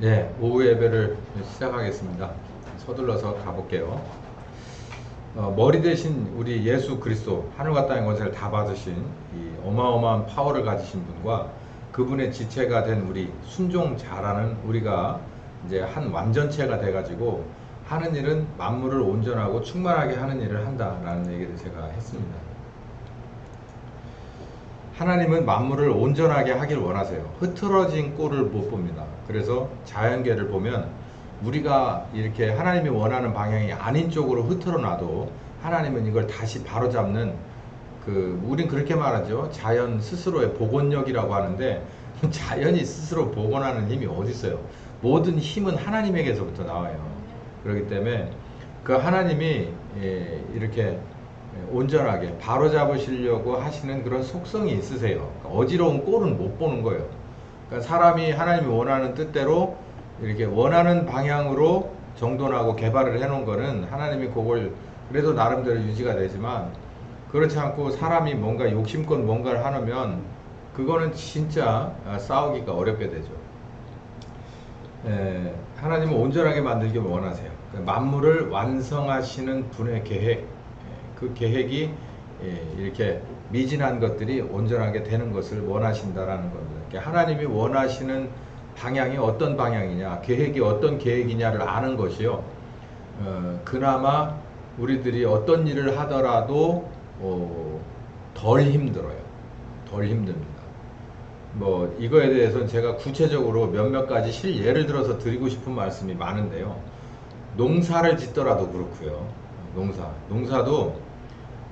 예, 오후 예배를 시작하겠습니다. 서둘러서 가볼게요. 머리 대신 우리 예수 그리스도 하늘과 땅의 권세를 다 받으신 이 어마어마한 파워를 가지신 분과 그분의 지체가 된 우리 순종자라는 우리가 이제 한 완전체가 돼가지고 하는 일은 만물을 온전하고 충만하게 하는 일을 한다라는 얘기를 제가 했습니다. 하나님은 만물을 온전하게 하길 원하세요. 흐트러진 꼴을 못 봅니다. 그래서 자연계를 보면 우리가 이렇게 하나님이 원하는 방향이 아닌 쪽으로 흐트러 놔도 하나님은 이걸 다시 바로잡는, 우린 그렇게 말하죠. 자연 스스로의 복원력이라고 하는데 자연이 스스로 복원하는 힘이 어디 있어요? 모든 힘은 하나님에게서부터 나와요. 그렇기 때문에 그 하나님이 이렇게 온전하게 바로잡으시려고 하시는 그런 속성이 있으세요. 그러니까 어지러운 꼴은 못 보는 거예요. 그러니까 사람이 하나님이 원하는 뜻대로 이렇게 원하는 방향으로 정돈하고 개발을 해놓은 거는 하나님이 그걸 그래도 나름대로 유지가 되지만, 그렇지 않고 사람이 뭔가 욕심껏 뭔가를 하면 그거는 진짜 싸우기가 어렵게 되죠. 하나님은 온전하게 만들길 원하세요. 그러니까 만물을 완성하시는 분의 계획, 그 계획이 이렇게 미진한 것들이 온전하게 되는 것을 원하신다라는 겁니다. 그러니까 하나님이 원하시는 방향이 어떤 방향이냐, 계획이 어떤 계획이냐를 아는 것이요. 그나마 우리들이 어떤 일을 하더라도 덜 힘들어요. 덜 힘듭니다. 뭐 이거에 대해서는 제가 구체적으로 몇몇 가지 실예를 들어서 드리고 싶은 말씀이 많은데요. 농사를 짓더라도 그렇고요. 농사도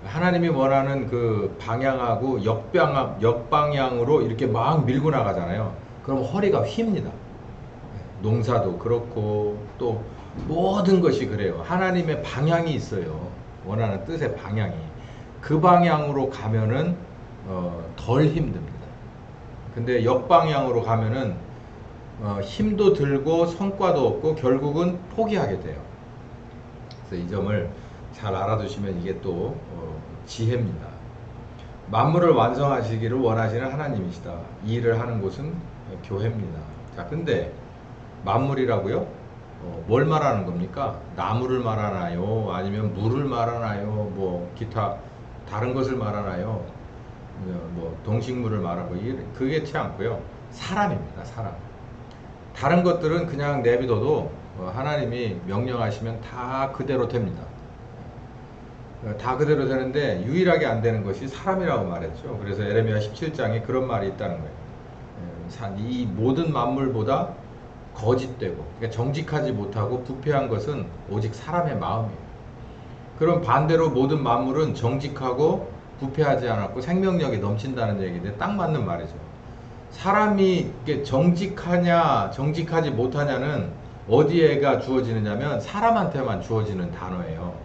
하나님이 원하는 그 방향하고 역방향으로 이렇게 막 밀고 나가잖아요. 그럼 허리가 휩니다. 농사도 그렇고 또 모든 것이 그래요. 하나님의 방향이 있어요. 원하는 뜻의 방향이. 그 방향으로 가면은 덜 힘듭니다. 근데 역방향으로 가면은 힘도 들고 성과도 없고 결국은 포기하게 돼요. 그래서 이 점을 잘 알아두시면 이게 또 지혜입니다. 만물을 완성하시기를 원하시는 하나님이시다. 이 일을 하는 곳은 교회입니다. 자, 근데 만물이라고요? 뭘 말하는 겁니까? 나무를 말하나요? 아니면 물을 말하나요? 뭐 기타 다른 것을 말하나요? 뭐 동식물을 말하고 그게 않고요. 사람입니다. 사람. 다른 것들은 그냥 내비둬도 하나님이 명령하시면 다 그대로 됩니다. 다 그대로 되는데 유일하게 안 되는 것이 사람이라고 말했죠. 그래서 에레미야 17장에 그런 말이 있다는 거예요. 이 모든 만물보다 거짓되고 그러니까 정직하지 못하고 부패한 것은 오직 사람의 마음이에요. 그럼 반대로 모든 만물은 정직하고 부패하지 않았고 생명력이 넘친다는 얘기인데 딱 맞는 말이죠. 사람이 정직하냐 정직하지 못하냐는 어디에가 주어지느냐면 사람한테만 주어지는 단어예요.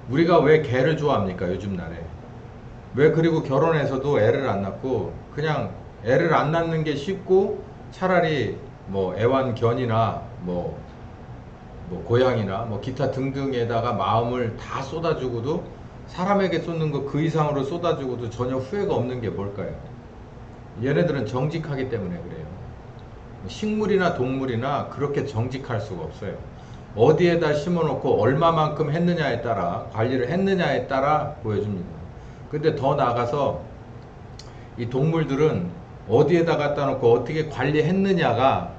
우리가 왜 개를 좋아합니까? 요즘 날에. 왜 그리고 결혼해서도 애를 안 낳고 그냥 애를 안 낳는 게 쉽고 차라리 뭐 애완견이나 뭐 고양이나 뭐 기타 등등에다가 마음을 다 쏟아주고도 사람에게 쏟는 거 그 이상으로 쏟아주고도 전혀 후회가 없는 게 뭘까요? 얘네들은 정직하기 때문에 그래요. 식물이나 동물이나 그렇게 정직할 수가 없어요. 어디에다 심어놓고 얼마만큼 했느냐에 따라 관리를 했느냐에 따라 보여줍니다. 근데 더 나아가서 이 동물들은 어디에다 갖다 놓고 어떻게 관리했느냐가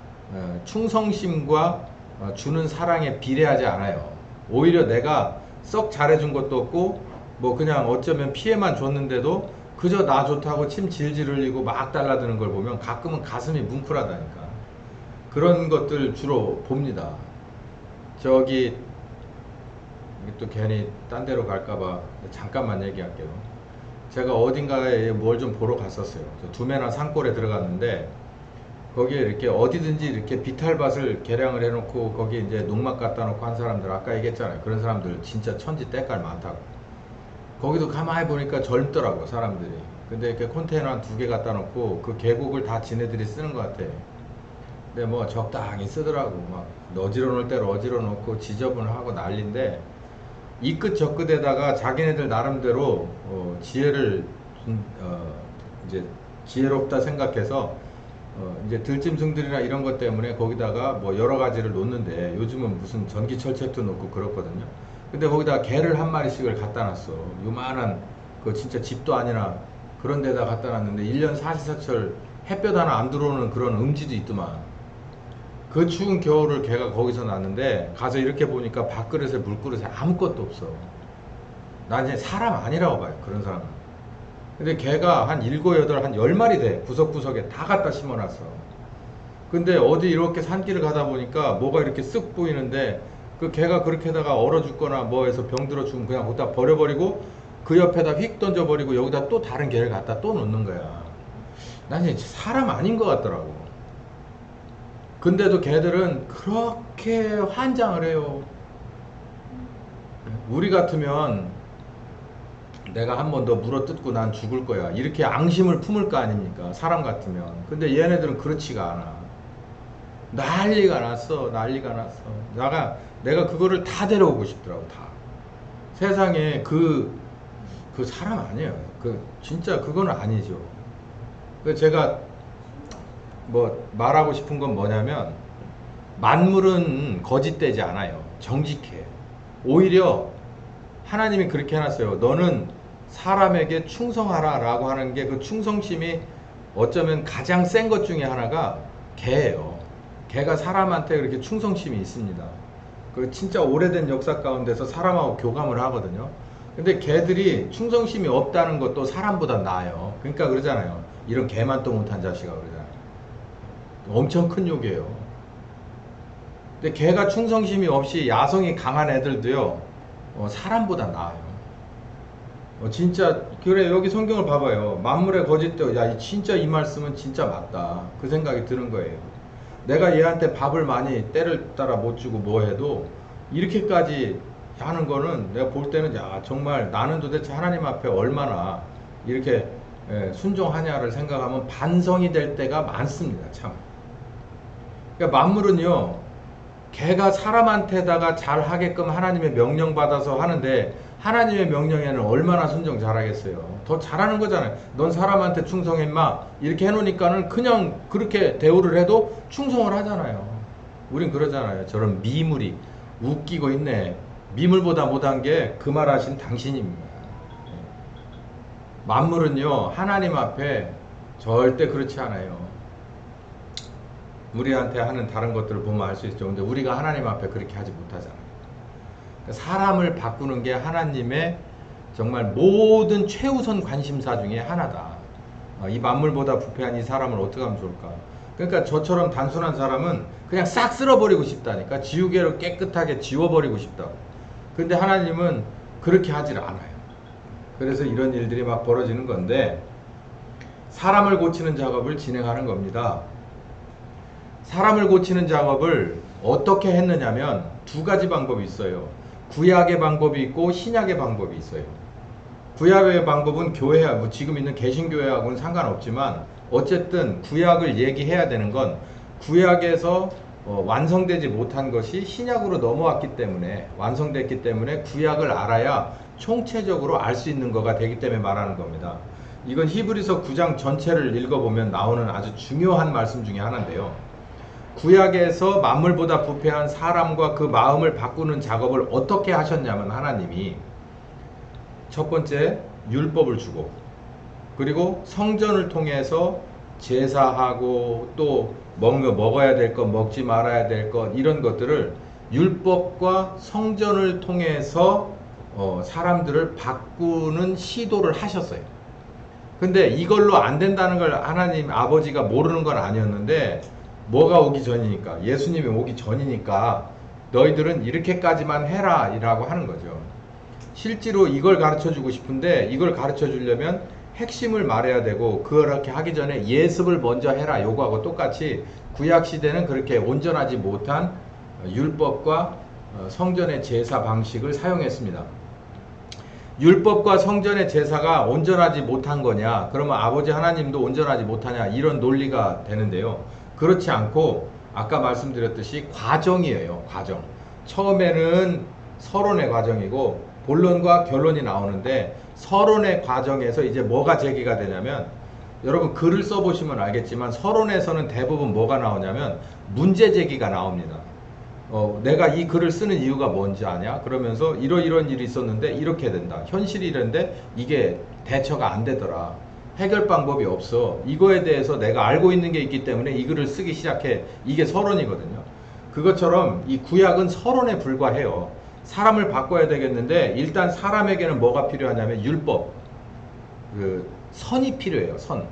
충성심과 주는 사랑에 비례하지 않아요. 오히려 내가 썩 잘해준 것도 없고 뭐 그냥 어쩌면 피해만 줬는데도 그저 나 좋다고 침 질질 흘리고 막 달라드는 걸 보면 가끔은 가슴이 뭉클하다니까. 그런 것들 주로 봅니다. 저기 또 괜히 딴 데로 갈까봐 잠깐만 얘기할게요. 제가 어딘가에 뭘 좀 보러 갔었어요. 두메나 산골에 들어갔는데 거기에 이렇게 어디든지 이렇게 비탈밭을 개량을 해놓고 거기 이제 농막 갖다 놓고 한 사람들 아까 얘기했잖아요. 그런 사람들 진짜 천지 때깔 많다고. 거기도 가만히 보니까 젊더라고 사람들이. 근데 이렇게 컨테이너 한 2개 갖다 놓고 그 계곡을 다 지네들이 쓰는 것 같아. 근데 뭐 적당히 쓰더라고. 막 어지러 놓을 대로 어지러 놓고 지저분하고 난리인데 이 끝 저 끝에다가 자기네들 나름대로 지혜를 이제 지혜롭다 생각해서 이제 들짐승들이나 이런 것 때문에 거기다가 뭐 여러 가지를 놓는데 요즘은 무슨 전기철책도 놓고 그렇거든요. 근데 거기다 개를 한 마리씩을 갖다 놨어. 요만한 그 진짜 집도 아니나 그런 데다 갖다 놨는데 1년 사시사철 햇볕 하나 안 들어오는 그런 음지도 있더만. 그 추운 겨울을 걔가 거기서 놨는데 가서 이렇게 보니까 밥그릇에 물그릇에 아무것도 없어. 난 이제 사람 아니라고 봐요, 그런 사람은. 근데 걔가 한 7, 8, 한 10마리 돼. 구석구석에 다 갖다 심어놨어. 근데 어디 이렇게 산길을 가다 보니까 뭐가 이렇게 쓱 보이는데 그 걔가 그렇게다가 얼어 죽거나 뭐 해서 병들어 죽으면 그냥 거기다 버려버리고 그 옆에다 휙 던져버리고 여기다 또 다른 개를 갖다 또 놓는 거야. 난 이제 사람 아닌 것 같더라고. 근데도 걔들은 그렇게 환장을 해요. 우리 같으면 내가 한 번 더 물어뜯고 난 죽을 거야. 이렇게 앙심을 품을 거 아닙니까? 사람 같으면. 근데 얘네들은 그렇지가 않아. 난리가 났어. 난리가 났어. 내가 그거를 다 데려오고 싶더라고, 다. 세상에 그 사람 아니에요. 진짜 그거는 아니죠. 제가 뭐 말하고 싶은 건 뭐냐면, 만물은 거짓되지 않아요. 정직해. 오히려 하나님이 그렇게 해놨어요. 너는 사람에게 충성하라 라고 하는 게 그 충성심이 어쩌면 가장 센 것 중에 하나가 개예요. 개가 사람한테 그렇게 충성심이 있습니다. 그 진짜 오래된 역사 가운데서 사람하고 교감을 하거든요. 근데 개들이 충성심이 없다는 것도 사람보다 나아요. 그러니까 그러잖아요. 이런 개만 또 못한 자식아 그러잖아요. 엄청 큰 욕이에요. 근데 개가 충성심이 없이 야성이 강한 애들도요, 사람보다 나아요. 진짜 그래. 여기 성경을 봐봐요. 만물의 거짓되어. 야, 진짜 이 말씀은 진짜 맞다. 그 생각이 드는 거예요. 내가 얘한테 밥을 많이 때를 따라 못 주고 뭐 해도 이렇게까지 하는 거는 내가 볼 때는 야, 정말 나는 도대체 하나님 앞에 얼마나 이렇게 순종하냐를 생각하면 반성이 될 때가 많습니다. 참. 그러니까 만물은요, 걔가 사람한테다가 잘 하게끔 하나님의 명령 받아서 하는데 하나님의 명령에는 얼마나 순종 잘하겠어요. 더 잘하는 거잖아요. 넌 사람한테 충성해 마 이렇게 해놓으니까는 그냥 그렇게 대우를 해도 충성을 하잖아요. 우린 그러잖아요. 저런 미물이 웃기고 있네. 미물보다 못한 게 그 말하신 당신입니다. 만물은요, 하나님 앞에 절대 그렇지 않아요. 우리한테 하는 다른 것들을 보면 알 수 있죠. 근데 우리가 하나님 앞에 그렇게 하지 못하잖아요. 사람을 바꾸는 게 하나님의 정말 모든 최우선 관심사 중에 하나다. 이 만물보다 부패한 이 사람을 어떻게 하면 좋을까? 그러니까 저처럼 단순한 사람은 그냥 싹 쓸어버리고 싶다니까. 지우개로 깨끗하게 지워버리고 싶다고. 근데 하나님은 그렇게 하질 않아요. 그래서 이런 일들이 막 벌어지는 건데, 사람을 고치는 작업을 진행하는 겁니다. 사람을 고치는 작업을 어떻게 했느냐면 두 가지 방법이 있어요. 구약의 방법이 있고 신약의 방법이 있어요. 구약의 방법은 교회, 지금 있는 개신교회하고는 상관없지만 어쨌든 구약을 얘기해야 되는 건 구약에서 완성되지 못한 것이 신약으로 넘어왔기 때문에, 완성됐기 때문에 구약을 알아야 총체적으로 알 수 있는 거가 되기 때문에 말하는 겁니다. 이건 히브리서 9장 전체를 읽어보면 나오는 아주 중요한 말씀 중에 하나인데요. 구약에서 만물보다 부패한 사람과 그 마음을 바꾸는 작업을 어떻게 하셨냐면, 하나님이 첫 번째 율법을 주고, 그리고 성전을 통해서 제사하고 또 먹어야 될 것, 먹지 말아야 될 것, 이런 것들을 율법과 성전을 통해서 사람들을 바꾸는 시도를 하셨어요. 근데 이걸로 안 된다는 걸 하나님 아버지가 모르는 건 아니었는데, 뭐가 오기 전이니까, 예수님이 오기 전이니까 너희들은 이렇게까지만 해라 이라고 하는 거죠. 실제로 이걸 가르쳐 주고 싶은데, 이걸 가르쳐 주려면 핵심을 말해야 되고, 그렇게 하기 전에 예습을 먼저 해라 요거하고 똑같이 구약 시대는 그렇게 온전하지 못한 율법과 성전의 제사 방식을 사용했습니다. 율법과 성전의 제사가 온전하지 못한 거냐, 그러면 아버지 하나님도 온전하지 못하냐, 이런 논리가 되는데요. 그렇지 않고 아까 말씀드렸듯이 과정이에요. 과정. 처음에는 서론의 과정이고 본론과 결론이 나오는데, 서론의 과정에서 이제 뭐가 제기가 되냐면, 여러분 글을 써보시면 알겠지만 서론에서는 대부분 뭐가 나오냐면 문제 제기가 나옵니다. 내가 이 글을 쓰는 이유가 뭔지 아냐? 그러면서 이런 일이 있었는데 이렇게 된다. 현실이 이런데 이게 대처가 안 되더라. 해결 방법이 없어. 이거에 대해서 내가 알고 있는 게 있기 때문에 이 글을 쓰기 시작해. 이게 서론이거든요. 그것처럼 이 구약은 서론에 불과해요. 사람을 바꿔야 되겠는데 일단 사람에게는 뭐가 필요하냐면 율법, 선이 필요해요. 선.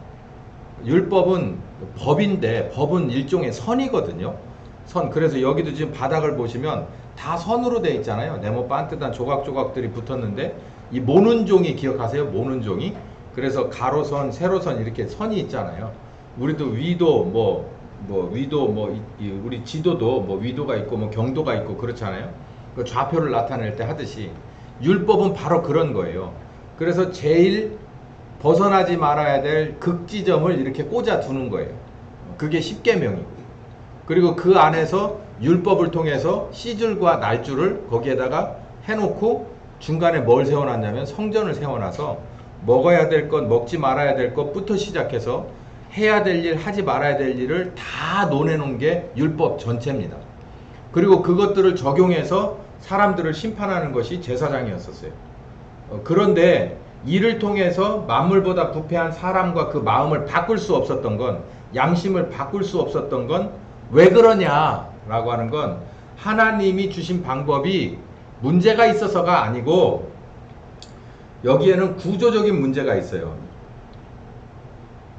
율법은 법인데 법은 일종의 선이거든요. 선. 그래서 여기도 지금 바닥을 보시면 다 선으로 되어 있잖아요. 네모 반듯한 조각조각들이 붙었는데 이 모는 종이 기억하세요? 모는 종이. 그래서 가로선, 세로선 이렇게 선이 있잖아요. 우리도 위도 위도 우리 지도도 위도가 있고 경도가 있고 그렇잖아요. 그 좌표를 나타낼 때 하듯이 율법은 바로 그런 거예요. 그래서 제일 벗어나지 말아야 될 극지점을 이렇게 꽂아 두는 거예요. 그게 십계명이고. 그리고 그 안에서 율법을 통해서 씨줄과 날줄을 거기에다가 해놓고 중간에 뭘 세워놨냐면 성전을 세워놔서 먹어야 될 것, 먹지 말아야 될 것부터 시작해서 해야 될 일, 하지 말아야 될 일을 다 논해놓은 게 율법 전체입니다. 그리고 그것들을 적용해서 사람들을 심판하는 것이 제사장이었었어요. 그런데 이를 통해서 만물보다 부패한 사람과 그 마음을 바꿀 수 없었던 건, 양심을 바꿀 수 없었던 건 왜 그러냐라고 하는 건 하나님이 주신 방법이 문제가 있어서가 아니고 여기에는 구조적인 문제가 있어요.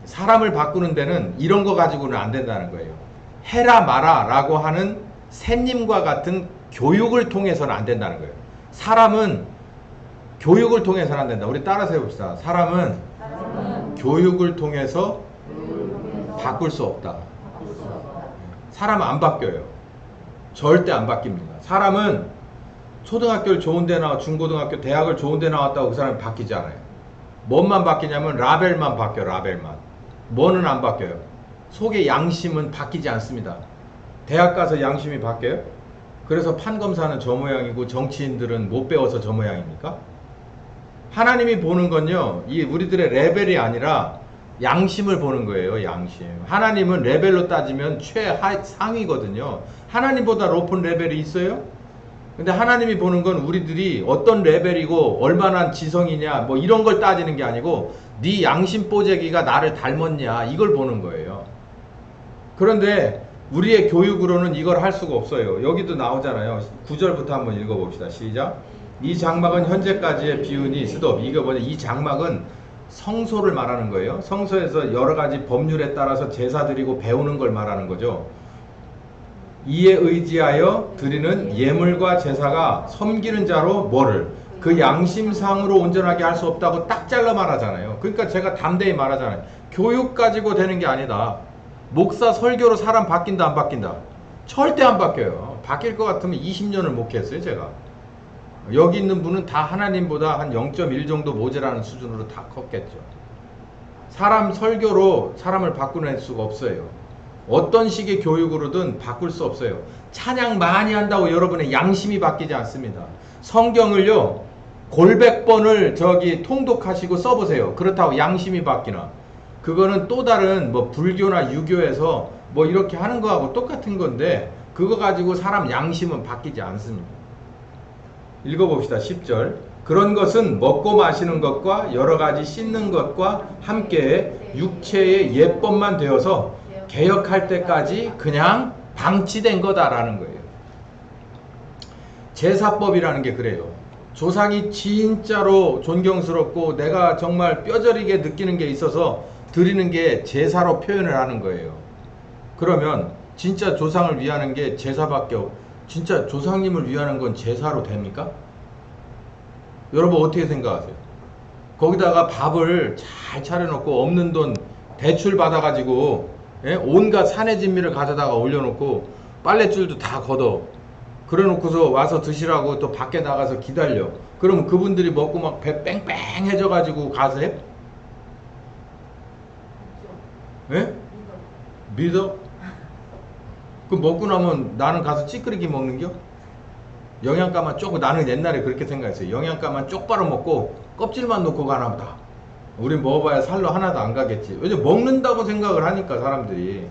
사람을 바꾸는 데는 이런 거 가지고는 안 된다는 거예요. 해라 마라 라고 하는 샌님과 같은 교육을 통해서는 안 된다는 거예요. 사람은 교육을 통해서는 안 된다. 우리 따라서 해봅시다. 사람은 교육을 통해서 바꿀 수 없다. 사람은 안 바뀌어요. 절대 안 바뀝니다. 사람은 초등학교를 좋은 데 나와, 중고등학교, 대학을 좋은 데 나왔다고 그 사람이 바뀌지 않아요. 뭔만 바뀌냐면 라벨만 바뀌어요. 라벨만. 뭐는 안 바뀌어요. 속의 양심은 바뀌지 않습니다. 대학 가서 양심이 바뀌어요? 그래서 판검사는 저 모양이고 정치인들은 못 배워서 저 모양입니까? 하나님이 보는 건요, 이 우리들의 레벨이 아니라 양심을 보는 거예요. 양심. 하나님은 레벨로 따지면 최상위거든요. 하나님보다 높은 레벨이 있어요? 근데 하나님이 보는 건 우리들이 어떤 레벨이고 얼마나 지성이냐 이런 걸 따지는 게 아니고 네 양심 뽀재기가 나를 닮았냐 이걸 보는 거예요. 그런데 우리의 교육으로는 이걸 할 수가 없어요. 여기도 나오잖아요. 9절부터 한번 읽어봅시다. 시작. 이 장막은 현재까지의 비운이 스톱. 이거 뭐냐? 이 장막은 성소를 말하는 거예요. 성소에서 여러 가지 법률에 따라서 제사 드리고 배우는 걸 말하는 거죠. 이에 의지하여 드리는 예물과 제사가 섬기는 자로 뭐를? 그 양심상으로 온전하게 할 수 없다고 딱 잘라 말하잖아요. 그러니까 제가 담대히 말하잖아요. 교육 가지고 되는 게 아니다. 목사 설교로 사람 바뀐다 안 바뀐다? 절대 안 바뀌어요. 바뀔 것 같으면 20년을 목회했어요 제가. 여기 있는 분은 다 하나님보다 한 0.1 정도 모자라는 수준으로 다 컸겠죠. 사람 설교로 사람을 바꾸낼 수가 없어요. 어떤 식의 교육으로든 바꿀 수 없어요. 찬양 많이 한다고 여러분의 양심이 바뀌지 않습니다. 성경을요 골백 번을 통독하시고 써보세요. 그렇다고 양심이 바뀌나? 그거는 또 다른 불교나 유교에서 이렇게 하는 거하고 똑같은 건데 그거 가지고 사람 양심은 바뀌지 않습니다. 읽어봅시다. 10절. 그런 것은 먹고 마시는 것과 여러 가지 씻는 것과 함께 육체의 예법만 되어서 개혁할 때까지 그냥 방치된 거다라는 거예요. 제사법이라는 게 그래요. 조상이 진짜로 존경스럽고 내가 정말 뼈저리게 느끼는 게 있어서 드리는 게 제사로 표현을 하는 거예요. 그러면 진짜 조상을 위하는 게 제사밖에 진짜 조상님을 위하는 건 제사로 됩니까? 여러분 어떻게 생각하세요? 거기다가 밥을 잘 차려놓고 없는 돈 대출 받아가지고 온갖 산의 진미를 가져다가 올려놓고 빨랫줄도 다 걷어 그래놓고서 와서 드시라고 또 밖에 나가서 기다려. 그러면 그분들이 먹고 막 배 뺑뺑해져가지고 가서 해? 예? 믿어? 그 먹고 나면 나는 가서 찌끄리기 먹는겨? 영양가만 조금 나는 옛날에 그렇게 생각했어요. 영양가만 쪽바로 먹고 껍질만 놓고 가나 보다. 우린 먹어봐야 살로 하나도 안 가겠지. 왜냐면 먹는다고 생각을 하니까 사람들이.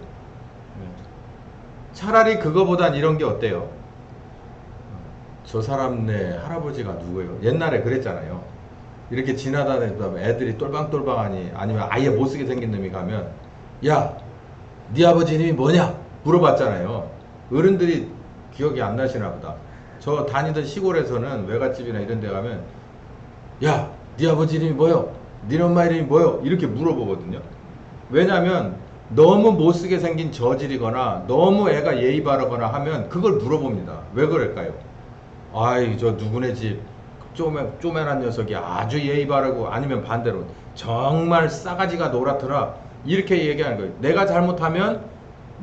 차라리 그거보단 이런 게 어때요? 저 사람네 할아버지가 누구예요? 옛날에 그랬잖아요. 이렇게 지나다니다 애들이 똘방똘방하니 아니면 아예 못쓰게 생긴 놈이 가면 야, 네 아버지 이름이 뭐냐? 물어봤잖아요. 어른들이 기억이 안 나시나 보다. 저 다니던 시골에서는 외갓집이나 이런 데 가면 야, 네 아버지 이름이 뭐요? 네 엄마 이름이 뭐요? 이렇게 물어보거든요. 왜냐면 너무 못쓰게 생긴 저질이거나 너무 애가 예의 바르거나 하면 그걸 물어봅니다. 왜 그럴까요? 아이 저 누구네 집 쪼맨한 녀석이 아주 예의 바르고 아니면 반대로 정말 싸가지가 노랗더라 이렇게 얘기하는 거예요. 내가 잘못하면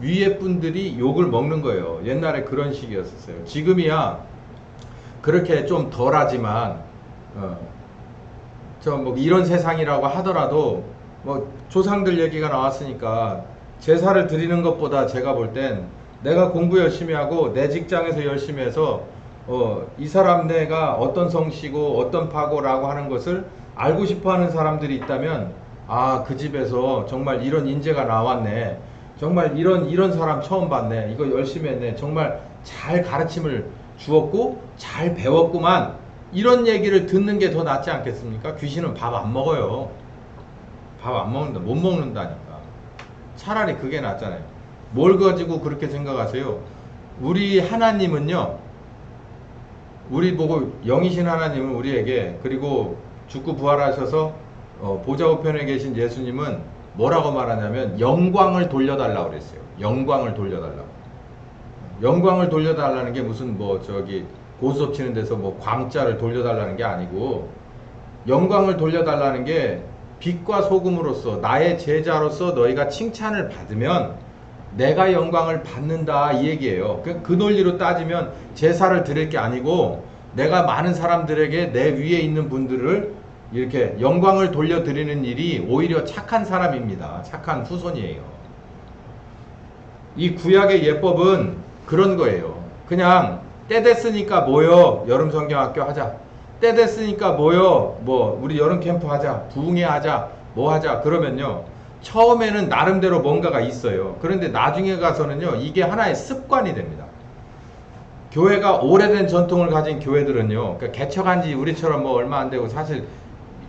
위에 분들이 욕을 먹는 거예요. 옛날에 그런 식이었어요. 지금이야 그렇게 좀 덜하지만 저 뭐 이런 세상이라고 하더라도 뭐 조상들 얘기가 나왔으니까 제사를 드리는 것보다 제가 볼 땐 내가 공부 열심히 하고 내 직장에서 열심히 해서 이 사람 내가 어떤 성씨고 어떤 파고라고 하는 것을 알고 싶어 하는 사람들이 있다면 아, 그 집에서 정말 이런 인재가 나왔네. 정말 이런 사람 처음 봤네. 이거 열심히 했네. 정말 잘 가르침을 주었고 잘 배웠구만. 이런 얘기를 듣는 게 더 낫지 않겠습니까? 귀신은 밥 안 먹어요. 밥 안 먹는다. 못 먹는다니까. 차라리 그게 낫잖아요. 뭘 가지고 그렇게 생각하세요? 우리 하나님은요. 우리 보고 영이신 하나님은 우리에게 그리고 죽고 부활하셔서 보좌 우편에 계신 예수님은 뭐라고 말하냐면 영광을 돌려달라고 그랬어요. 영광을 돌려달라고. 영광을 돌려달라는 게 무슨 뭐 저기 고스톱 치는 데서 뭐 광자를 돌려달라는 게 아니고 영광을 돌려달라는 게 빛과 소금으로서 나의 제자로서 너희가 칭찬을 받으면 내가 영광을 받는다 이 얘기예요. 그 논리로 따지면 제사를 드릴 게 아니고 내가 많은 사람들에게 내 위에 있는 분들을 이렇게 영광을 돌려드리는 일이 오히려 착한 사람입니다. 착한 후손이에요. 이 구약의 예법은 그런 거예요. 그냥 때 됐으니까 모여 여름 성경학교 하자. 때 됐으니까 모여 뭐 우리 여름 캠프 하자. 부흥회 하자. 뭐 하자. 그러면요. 처음에는 나름대로 뭔가가 있어요. 그런데 나중에 가서는요. 이게 하나의 습관이 됩니다. 교회가 오래된 전통을 가진 교회들은요. 그러니까 개척한 지 우리처럼 뭐 얼마 안 되고 사실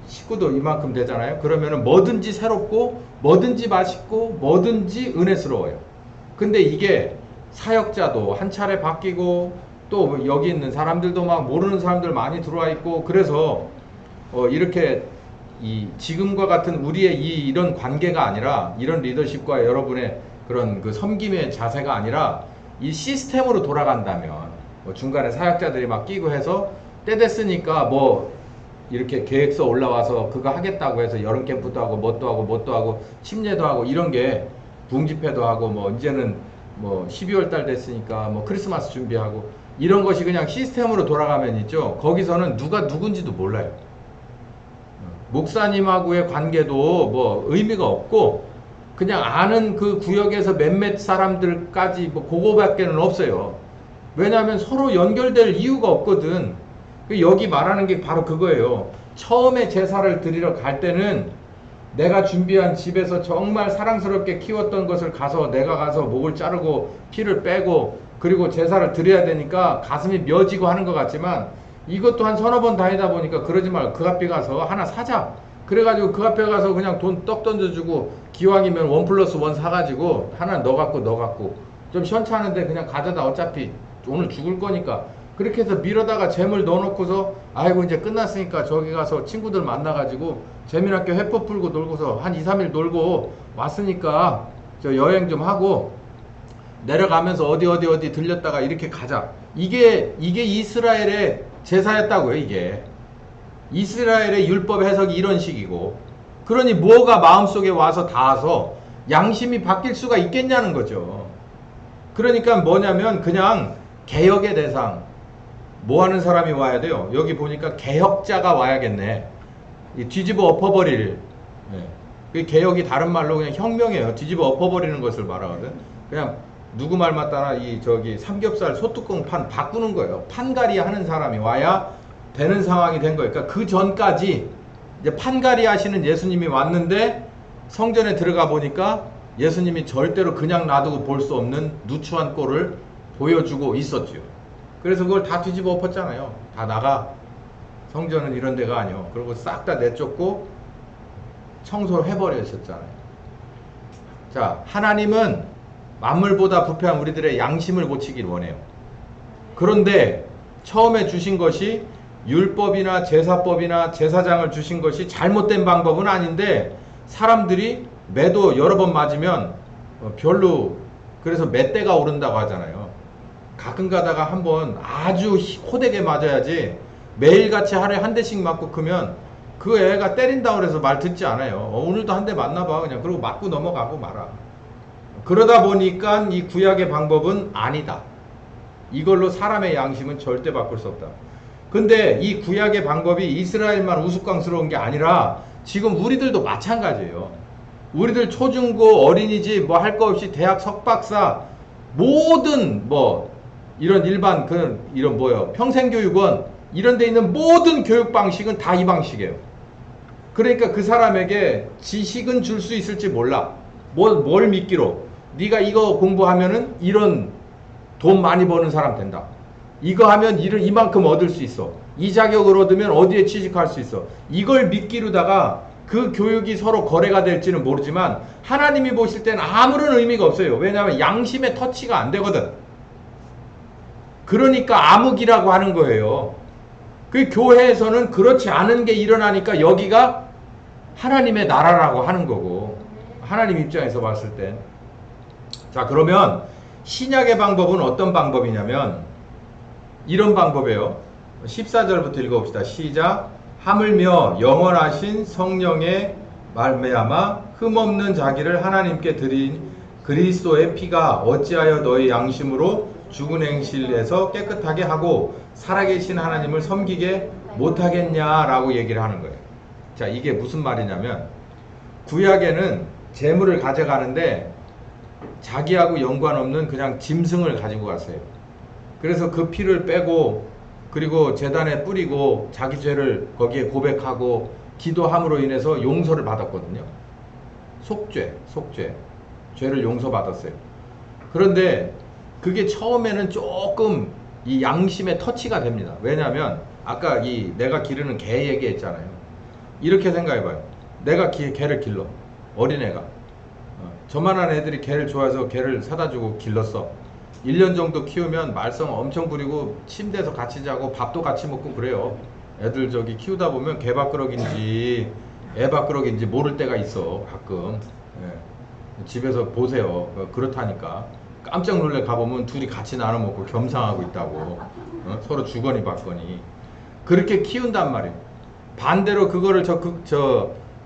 식구도 이만큼 되잖아요. 그러면은 뭐든지 새롭고 뭐든지 맛있고 뭐든지 은혜스러워요. 근데 이게 사역자도 한 차례 바뀌고 또 여기 있는 사람들도 막 모르는 사람들 많이 들어와 있고 그래서 이렇게 이 지금과 같은 우리의 이런 관계가 아니라 이런 리더십과 여러분의 그런 그 섬김의 자세가 아니라 이 시스템으로 돌아간다면 뭐 중간에 사역자들이 막 끼고 해서 때 됐으니까 뭐 이렇게 계획서 올라와서 그거 하겠다고 해서 여름 캠프도 하고 뭣도 하고 뭣도 하고 침례도 하고 이런 게 붕집회도 하고 뭐 이제는 뭐 12월 달 됐으니까 뭐 크리스마스 준비하고 이런 것이 그냥 시스템으로 돌아가면 있죠. 거기서는 누가 누군지도 몰라요. 목사님하고의 관계도 뭐 의미가 없고 그냥 아는 그 구역에서 몇몇 사람들까지 뭐 그거밖에는 없어요. 왜냐하면 서로 연결될 이유가 없거든. 여기 말하는 게 바로 그거예요. 처음에 제사를 드리러 갈 때는 내가 준비한 집에서 정말 사랑스럽게 키웠던 것을 가서 내가 가서 목을 자르고 피를 빼고 그리고 제사를 드려야 되니까 가슴이 며지고 하는 것 같지만 이것도 한 서너 번 다니다 보니까 그러지 말고 그 앞에 가서 하나 사자. 그래가지고 그 앞에 가서 그냥 돈 떡 던져주고 기왕이면 1+1 사가지고 하나 너 갖고 좀 시원찮은데 그냥 가져다 어차피 오늘 죽을 거니까 그렇게 해서 밀어다가 재물 넣어놓고서 아이고 이제 끝났으니까 저기 가서 친구들 만나가지고 재미나게 회포 풀고 놀고서 한 2-3일 놀고 왔으니까 저 여행 좀 하고 내려가면서 어디 들렸다가 이렇게 가자. 이게 이스라엘의 제사였다고요. 이게 이스라엘의 율법 해석이 이런 식이고 그러니 뭐가 마음속에 와서 닿아서 양심이 바뀔 수가 있겠냐는 거죠. 그러니까 뭐냐면 그냥 개혁의 대상 뭐 하는 사람이 와야 돼요? 여기 보니까 개혁자가 와야겠네. 뒤집어 엎어버릴. 그 개혁이 다른 말로 그냥 혁명이에요. 뒤집어 엎어버리는 것을 말하거든. 그냥 누구 말 맞다나 저기 삼겹살 소뚜껑 판 바꾸는 거예요. 판갈이 하는 사람이 와야 되는 상황이 된 거예요. 그러니까 그 전까지 이제 판가리 하시는 예수님이 왔는데 성전에 들어가 보니까 예수님이 절대로 그냥 놔두고 볼 수 없는 누추한 꼴을 보여주고 있었죠. 그래서 그걸 다 뒤집어 엎었잖아요. 다 나가. 성전은 이런 데가 아니요. 그리고 싹 다 내쫓고 청소를 해버렸었잖아요. 자, 하나님은 만물보다 부패한 우리들의 양심을 고치길 원해요. 그런데 처음에 주신 것이 율법이나 제사법이나 제사장을 주신 것이 잘못된 방법은 아닌데 사람들이 매도 여러 번 맞으면 별로, 그래서 맷대가 오른다고 하잖아요. 가끔 가다가 한번 아주 호되게 맞아야지 매일같이 하루에 한 대씩 맞고 크면 그 애가 때린다고 해서 말 듣지 않아요. 오늘도 한 대 맞나봐 그냥. 그러고 맞고 넘어가고 말아. 그러다 보니까 이 구약의 방법은 아니다. 이걸로 사람의 양심은 절대 바꿀 수 없다. 근데 이 구약의 방법이 이스라엘만 우스꽝스러운 게 아니라 지금 우리들도 마찬가지예요. 우리들 초중고 어린이집 뭐 할 거 없이 대학 석박사 모든 뭐 이런 일반 이런 평생교육원 이런 데 있는 모든 교육 방식은 다 이 방식이에요. 그러니까 그 사람에게 지식은 줄 수 있을지 몰라. 뭘 믿기로. 네가 이거 공부하면은 이런 돈 많이 버는 사람 된다. 이거 하면 이만큼 얻을 수 있어. 이 자격을 얻으면 어디에 취직할 수 있어. 이걸 믿기로다가 그 교육이 서로 거래가 될지는 모르지만 하나님이 보실 때는 아무런 의미가 없어요. 왜냐하면 양심의 터치가 안 되거든. 그러니까 암흑이라고 하는 거예요. 그 교회에서는 그렇지 않은 게 일어나니까 여기가 하나님의 나라라고 하는 거고, 하나님 입장에서 봤을 때. 자, 그러면 신약의 방법은 어떤 방법이냐면 이런 방법이에요. 14절부터 읽어봅시다. 시작. 하물며 영원하신 성령의 말미암아 흠없는 자기를 하나님께 드린 그리스도의 피가 어찌하여 너희 양심으로 죽은 행실에서 깨끗하게 하고 살아계신 하나님을 섬기게 못하겠냐라고 얘기를 하는 거예요. 자, 이게 무슨 말이냐면 구약에는 재물을 가져가는데 자기하고 연관없는 그냥 짐승을 가지고 갔어요. 그래서 그 피를 빼고 그리고 제단에 뿌리고 자기 죄를 거기에 고백하고 기도함으로 인해서 용서를 받았거든요. 속죄. 죄를 용서받았어요. 그런데 그게 처음에는 조금 이 양심의 터치가 됩니다. 왜냐하면 아까 내가 기르는 개 얘기했잖아요. 이렇게 생각해봐요. 내가 개를 길러. 어린애가. 저만한 애들이 개를 좋아해서 개를 사다주고 길렀어. 1년 정도 키우면 말썽 엄청 부리고 침대에서 같이 자고 밥도 같이 먹고 그래요. 애들 키우다 보면 개밥그럭인지 애밥그럭인지 모를 때가 있어. 가끔. 예. 집에서 보세요. 그렇다니까. 깜짝 놀래 가보면 둘이 같이 나눠 먹고 겸상하고 있다고. 서로 주거니 받거니. 그렇게 키운단 말이에요. 반대로 그거를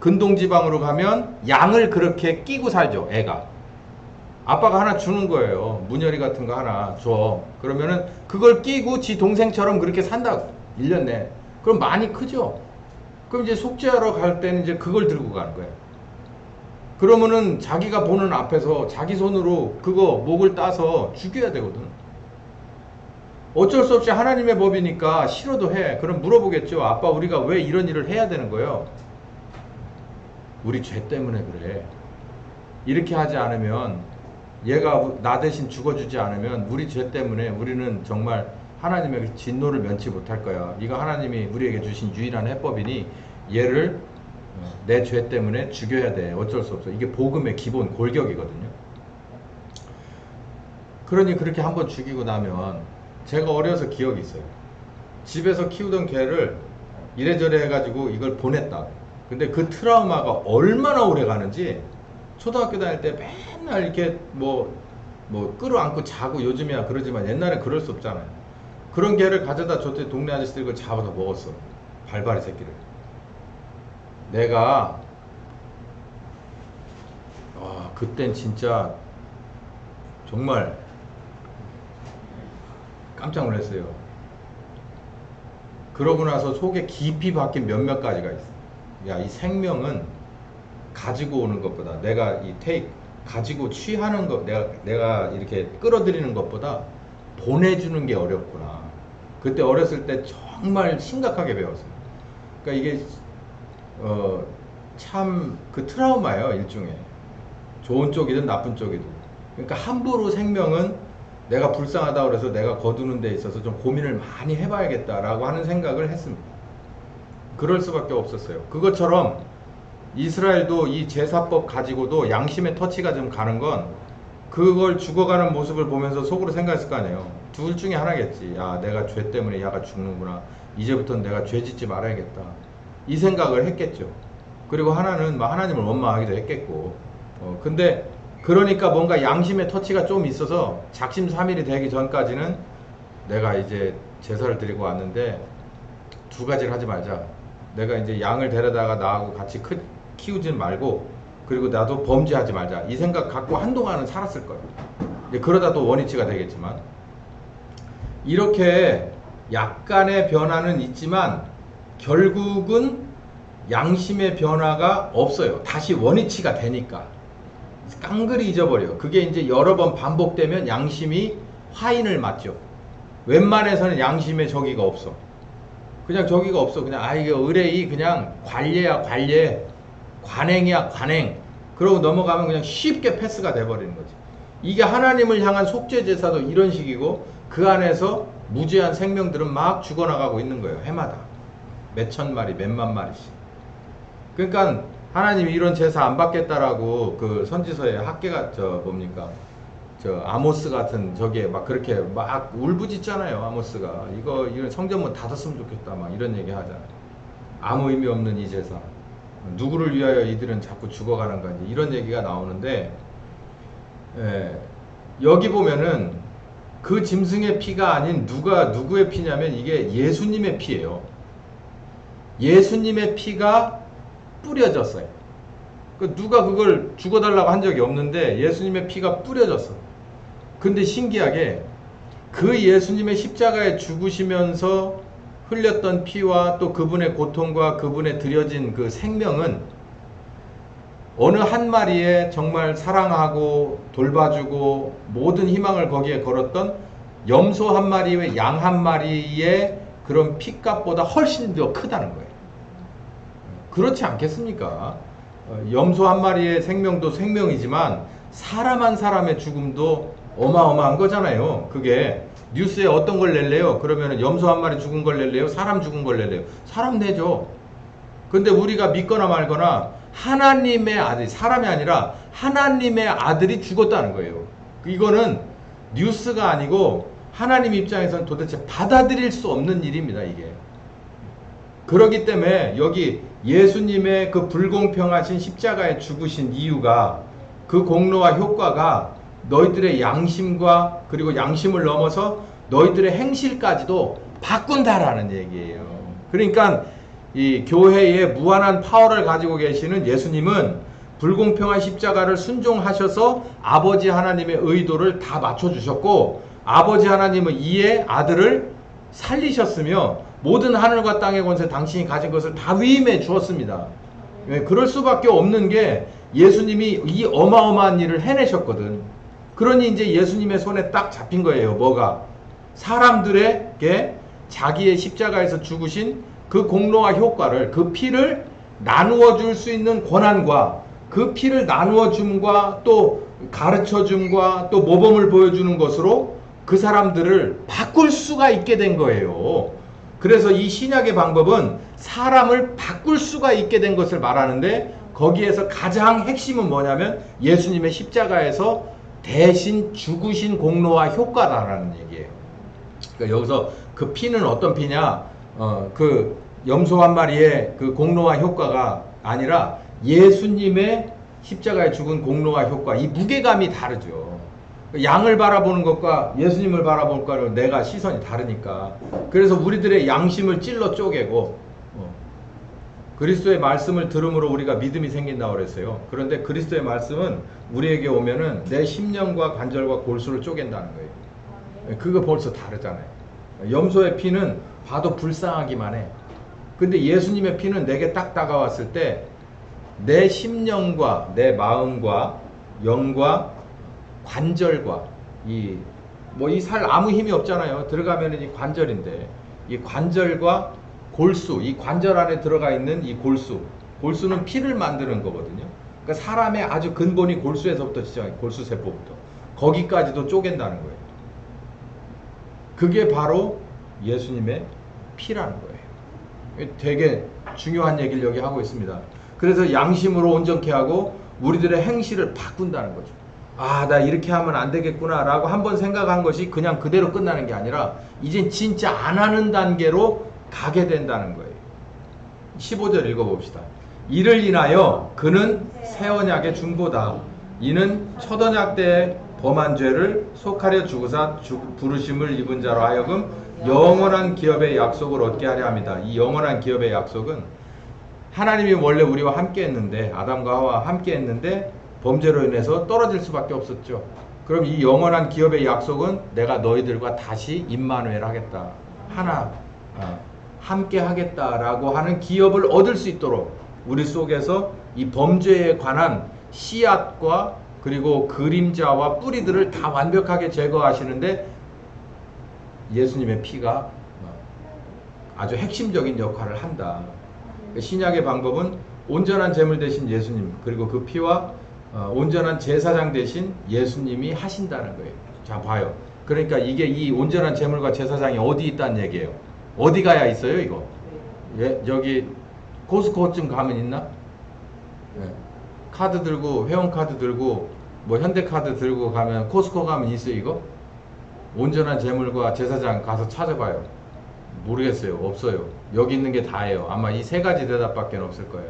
근동지방으로 가면 양을 그렇게 끼고 살죠. 애가. 아빠가 하나 주는 거예요. 문열이 같은 거 하나 줘. 그러면은 그걸 끼고 지 동생처럼 그렇게 산다고. 1년 내에. 그럼 많이 크죠. 그럼 이제 속죄하러 갈 때는 이제 그걸 들고 가는 거예요. 그러면은 자기가 보는 앞에서 자기 손으로 그거 목을 따서 죽여야 되거든. 어쩔 수 없이 하나님의 법이니까 싫어도 해. 그럼 물어보겠죠. 아빠, 우리가 왜 이런 일을 해야 되는 거예요? 우리 죄 때문에 그래. 이렇게 하지 않으면, 얘가 나 대신 죽어주지 않으면 우리 죄 때문에 우리는 정말 하나님의 진노를 면치 못할 거야. 이거 하나님이 우리에게 주신 유일한 해법이니 얘를 내 죄 때문에 죽여야 돼. 어쩔 수 없어. 이게 복음의 기본 골격이거든요. 그러니 그렇게 한번 죽이고 나면, 제가 어려서 기억이 있어요. 집에서 키우던 개를 이래저래 해가지고 이걸 보냈다. 근데 그 트라우마가 얼마나 오래 가는지, 초등학교 다닐 때 맨날 이렇게 끌어안고 자고, 요즘이야 그러지만 옛날에 그럴 수 없잖아요. 그런 개를 가져다 줬더니 동네 아저씨들이 그걸 잡아서 먹었어. 발발이 새끼를. 내가 그땐 진짜 정말 깜짝 놀랐어요. 그러고 나서 속에 깊이 박힌 몇몇 가지가 있어. 야, 이 생명은 가지고 오는 것보다, 내가 가지고 취하는 것, 내가 이렇게 끌어들이는 것보다 보내주는 게 어렵구나. 그때 어렸을 때 정말 심각하게 배웠어요. 그러니까 이게 참 그 트라우마예요, 일종의. 좋은 쪽이든 나쁜 쪽이든. 그러니까 함부로 생명은 내가 불쌍하다고 그래서 내가 거두는 데 있어서 좀 고민을 많이 해봐야겠다라고 하는 생각을 했습니다. 그럴 수밖에 없었어요. 그것처럼 이스라엘도 이 제사법 가지고도 양심의 터치가 좀 가는 건 그걸 죽어가는 모습을 보면서 속으로 생각했을 거 아니에요. 둘 중에 하나겠지. 야, 내가 죄 때문에 야가 죽는구나. 이제부터는 내가 죄 짓지 말아야겠다. 이 생각을 했겠죠. 그리고 하나는 막 하나님을 원망하기도 했겠고. 근데 그러니까 뭔가 양심의 터치가 좀 있어서 작심삼일이 되기 전까지는 내가 이제 제사를 드리고 왔는데 두 가지를 하지 말자. 내가 이제 양을 데려다가 나하고 같이 키우지 말고, 그리고 나도 범죄하지 말자. 이 생각 갖고 한동안은 살았을 거예요. 이제 그러다 또 원위치가 되겠지만, 이렇게 약간의 변화는 있지만 결국은 양심의 변화가 없어요. 다시 원위치가 되니까 깡그리 잊어버려요. 그게 이제 여러 번 반복되면 양심이 화인을 맞죠. 웬만해서는 양심에 저기가 없어. 그냥 저기가 없어. 그냥 이게 의뢰이 그냥 관례야 관례, 관행이야 관행. 그러고 넘어가면 그냥 쉽게 패스가 돼버리는 거지. 이게 하나님을 향한 속죄 제사도 이런 식이고, 그 안에서 무죄한 생명들은 막 죽어나가고 있는 거예요. 해마다 몇천 마리 몇만 마리씩. 그러니까 하나님이 이런 제사 안 받겠다라고 그 선지서에 학계가 아모스 같은 저기에 막 그렇게 막 울부짖잖아요. 아모스가 이런 성전문 닫았으면 좋겠다 막 이런 얘기 하잖아요. 아무 의미 없는 이 제사, 누구를 위하여 이들은 자꾸 죽어가는 건지 이런 얘기가 나오는데, 여기 보면은 그 짐승의 피가 아닌 누구의 피냐면 이게 예수님의 피예요. 예수님의 피가 뿌려졌어요. 누가 그걸 죽어달라고 한 적이 없는데 예수님의 피가 뿌려졌어. 근데 신기하게 그 예수님의 십자가에 죽으시면서 흘렸던 피와 또 그분의 고통과 그분의 드려진 그 생명은 어느 한 마리에 정말 사랑하고 돌봐주고 모든 희망을 거기에 걸었던 염소 한 마리와 양 한 마리의 그런 피값보다 훨씬 더 크다는 거예요. 그렇지 않겠습니까? 염소 한 마리의 생명도 생명이지만 사람 한 사람의 죽음도 어마어마한 거잖아요. 그게 뉴스에 어떤 걸 낼래요? 그러면 염소 한 마리 죽은 걸 낼래요? 사람 죽은 걸 낼래요? 사람 내죠. 근데 우리가 믿거나 말거나 하나님의 아들이, 사람이 아니라 하나님의 아들이 죽었다는 거예요. 이거는 뉴스가 아니고 하나님 입장에서는 도대체 받아들일 수 없는 일입니다, 이게. 그렇기 때문에 여기 예수님의 그 불공평하신 십자가에 죽으신 이유가, 그 공로와 효과가 너희들의 양심과 그리고 양심을 넘어서 너희들의 행실까지도 바꾼다라는 얘기예요. 그러니까 이 교회에 무한한 파워를 가지고 계시는 예수님은 불공평한 십자가를 순종하셔서 아버지 하나님의 의도를 다 맞춰주셨고, 아버지 하나님은 이에 아들을 살리셨으며 모든 하늘과 땅의 권세 당신이 가진 것을 다 위임해 주었습니다. 그럴 수밖에 없는 게 예수님이 이 어마어마한 일을 해내셨거든. 그러니 이제 예수님의 손에 딱 잡힌 거예요. 뭐가? 사람들에게 자기의 십자가에서 죽으신 그 공로와 효과를, 그 피를 나누어 줄 수 있는 권한과 그 피를 나누어 줌과 또 가르쳐 줌과 또 모범을 보여주는 것으로 그 사람들을 바꿀 수가 있게 된 거예요. 그래서 이 신약의 방법은 사람을 바꿀 수가 있게 된 것을 말하는데, 거기에서 가장 핵심은 뭐냐면 예수님의 십자가에서 대신 죽으신 공로와 효과다라는 얘기예요. 그러니까 여기서 그 피는 어떤 피냐? 그 염소 한 마리의 그 공로와 효과가 아니라 예수님의 십자가에 죽은 공로와 효과, 이 무게감이 다르죠. 양을 바라보는 것과 예수님을 바라볼 것과는 내가 시선이 다르니까. 그래서 우리들의 양심을 찔러 쪼개고 그리스도의 말씀을 들음으로 우리가 믿음이 생긴다고 그랬어요. 그런데 그리스도의 말씀은 우리에게 오면은 내 심령과 관절과 골수를 쪼갠다는 거예요. 그거 벌써 다르잖아요. 염소의 피는 봐도 불쌍하기만 해. 근데 예수님의 피는 내게 딱 다가왔을 때 내 심령과 내 마음과 영과 관절과 이 살 아무 힘이 없잖아요. 들어가면 이 관절인데 이 관절과 골수, 이 관절 안에 들어가 있는 이 골수, 골수는 피를 만드는 거거든요. 그러니까 사람의 아주 근본이 골수에서부터 시작해. 골수 세포부터. 거기까지도 쪼갠다는 거예요. 그게 바로 예수님의 피라는 거예요. 되게 중요한 얘기를 여기 하고 있습니다. 그래서 양심으로 온전케 하고 우리들의 행실을 바꾼다는 거죠. 아, 나 이렇게 하면 안 되겠구나 라고 한번 생각한 것이 그냥 그대로 끝나는 게 아니라 이젠 진짜 안 하는 단계로 가게 된다는 거예요. 15절 읽어봅시다. 이를 인하여 그는 새 언약의 중보다. 이는 첫 언약 때 범한 죄를 속하려 주고사 부르심을 입은 자로 하여금 영원한 기업의 약속을 얻게 하려 합니다. 이 영원한 기업의 약속은 하나님이 원래 우리와 함께 했는데, 아담과 하와 함께 했는데 범죄로 인해서 떨어질 수밖에 없었죠. 그럼 이 영원한 기업의 약속은 내가 너희들과 다시 임마누엘 하겠다. 함께 하겠다라고 하는 기업을 얻을 수 있도록 우리 속에서 이 범죄에 관한 씨앗과 그리고 그림자와 뿌리들을 다 완벽하게 제거하시는데 예수님의 피가 아주 핵심적인 역할을 한다. 신약의 방법은 온전한 제물 대신 예수님, 그리고 그 피와 온전한 제사장 대신 예수님이 하신다는 거예요. 자, 봐요. 그러니까 이게 이 온전한 제물과 제사장이 어디 있다는 얘기예요. 어디 가야 있어요, 이거? 예, 여기 코스코쯤 가면 있나? 예. 카드 들고, 회원카드 들고, 뭐 현대카드 들고 가면, 코스코 가면 있어요, 이거? 온전한 제물과 제사장 가서 찾아봐요. 모르겠어요. 없어요. 여기 있는 게 다예요. 아마 이 세 가지 대답밖에 없을 거예요.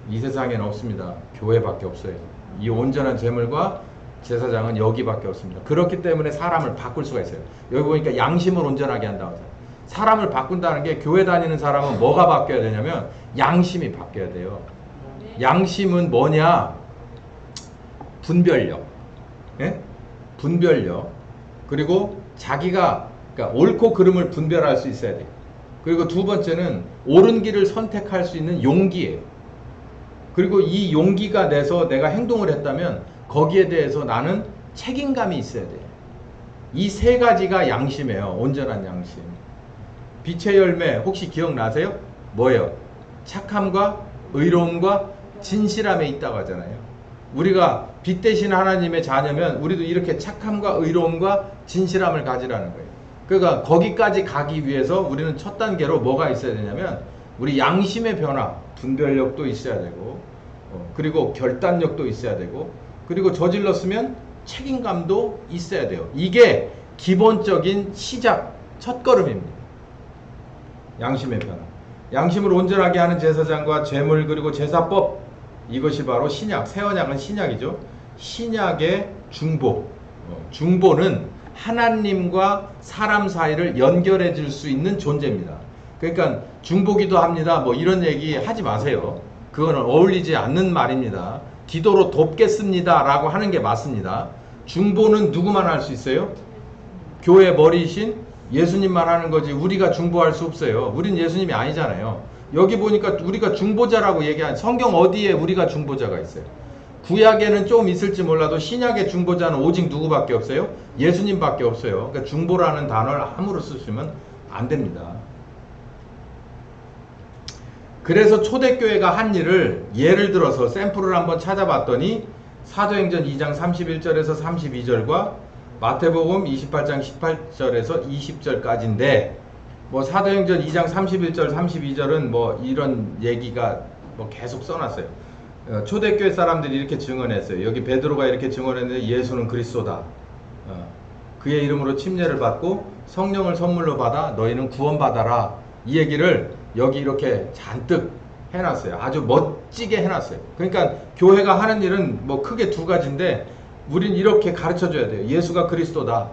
이 세상에는 없습니다. 교회밖에 없어요. 이 온전한 제물과 제사장은 여기밖에 없습니다. 그렇기 때문에 사람을 바꿀 수가 있어요. 여기 보니까 양심을 온전하게 한다고 하죠. 사람을 바꾼다는 게, 교회 다니는 사람은 뭐가 바뀌어야 되냐면 양심이 바뀌어야 돼요. 양심은 뭐냐? 분별력. 예? 분별력. 그리고 자기가, 그러니까 옳고 그름을 분별할 수 있어야 돼요. 그리고 두 번째는 옳은 길을 선택할 수 있는 용기예요. 그리고 이 용기가 내서 내가 행동을 했다면 거기에 대해서 나는 책임감이 있어야 돼요. 이 세 가지가 양심이에요. 온전한 양심. 빛의 열매 혹시 기억나세요? 뭐예요? 착함과 의로움과 진실함에 있다고 하잖아요. 우리가 빛 대신 하나님의 자녀면 우리도 이렇게 착함과 의로움과 진실함을 가지라는 거예요. 그러니까 거기까지 가기 위해서 우리는 첫 단계로 뭐가 있어야 되냐면 우리 양심의 변화, 분별력도 있어야 되고, 그리고 결단력도 있어야 되고, 그리고 저질렀으면 책임감도 있어야 돼요. 이게 기본적인 시작, 첫걸음입니다. 양심의 변화. 양심을 온전하게 하는 제사장과 제물, 그리고 제사법, 이것이 바로 신약, 새 언약은 신약이죠. 신약의 중보. 중보는 하나님과 사람 사이를 연결해 줄 수 있는 존재입니다. 그러니까 중보기도 합니다. 뭐 이런 얘기 하지 마세요. 그거는 어울리지 않는 말입니다. 기도로 돕겠습니다 라고 하는 게 맞습니다. 중보는 누구만 할 수 있어요? 교회 머리이신 예수님만 하는 거지 우리가 중보할 수 없어요. 우린 예수님이 아니잖아요. 여기 보니까 우리가 중보자라고 얘기한, 성경 어디에 우리가 중보자가 있어요? 구약에는 좀 있을지 몰라도 신약의 중보자는 오직 누구밖에 없어요? 예수님밖에 없어요. 그러니까 중보라는 단어를 함부로 쓰시면 안 됩니다. 그래서 초대교회가 한 일을 예를 들어서 샘플을 한번 찾아봤더니 사도행전 2장 31절에서 32절과 마태복음 28장 18절에서 20절까지인데, 뭐 사도행전 2장 31절 32절은 뭐 이런 얘기가 뭐 계속 써놨어요. 초대교회 사람들이 이렇게 증언했어요. 여기 베드로가 이렇게 증언했는데 예수는 그리스도다. 그의 이름으로 침례를 받고 성령을 선물로 받아 너희는 구원받아라. 이 얘기를 여기 이렇게 잔뜩 해놨어요. 아주 멋지게 해놨어요. 그러니까 교회가 하는 일은 뭐 크게 두 가지인데 우린 이렇게 가르쳐줘야 돼요. 예수가 그리스도다.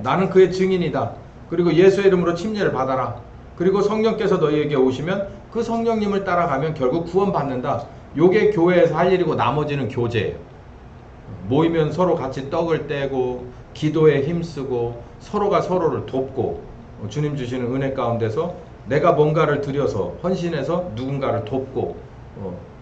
나는 그의 증인이다. 그리고 예수의 이름으로 침례를 받아라. 그리고 성령께서 너희에게 오시면 그 성령님을 따라가면 결국 구원받는다. 요게 교회에서 할 일이고 나머지는 교제예요. 모이면 서로 같이 떡을 떼고 기도에 힘쓰고 서로가 서로를 돕고, 주님 주시는 은혜 가운데서 내가 뭔가를 들여서 헌신해서 누군가를 돕고,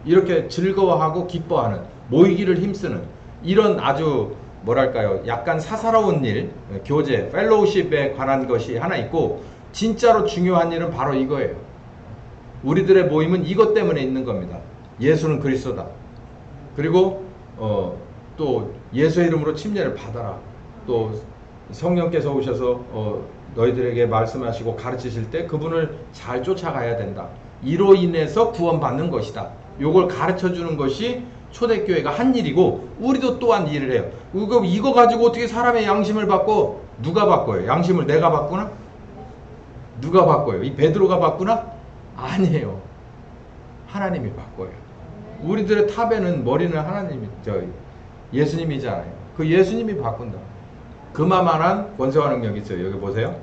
이렇게 즐거워하고 기뻐하는, 모이기를 힘쓰는 이런 아주 뭐랄까요, 약간 사사로운 일, 교제, 펠로우십에 관한 것이 하나 있고, 진짜로 중요한 일은 바로 이거예요. 우리들의 모임은 이것 때문에 있는 겁니다. 예수는 그리스도다. 그리고 또 예수의 이름으로 침례를 받아라. 또 성령께서 오셔서 너희들에게 말씀하시고 가르치실 때 그분을 잘 쫓아가야 된다. 이로 인해서 구원받는 것이다. 요걸 가르쳐주는 것이 초대교회가 한 일이고, 우리도 또한 일을 해요. 이거 가지고 어떻게 사람의 양심을 바꿔? 누가 바꿔요? 양심을 내가 바꾸나? 누가 바꿔요? 이 베드로가 바꾸나? 아니에요. 하나님이 바꿔요. 우리들의 탑에는 머리는 하나님이, 예수님이잖아요. 그 예수님이 바꾼다. 그만한 권세와 능력이 있어요. 여기 보세요.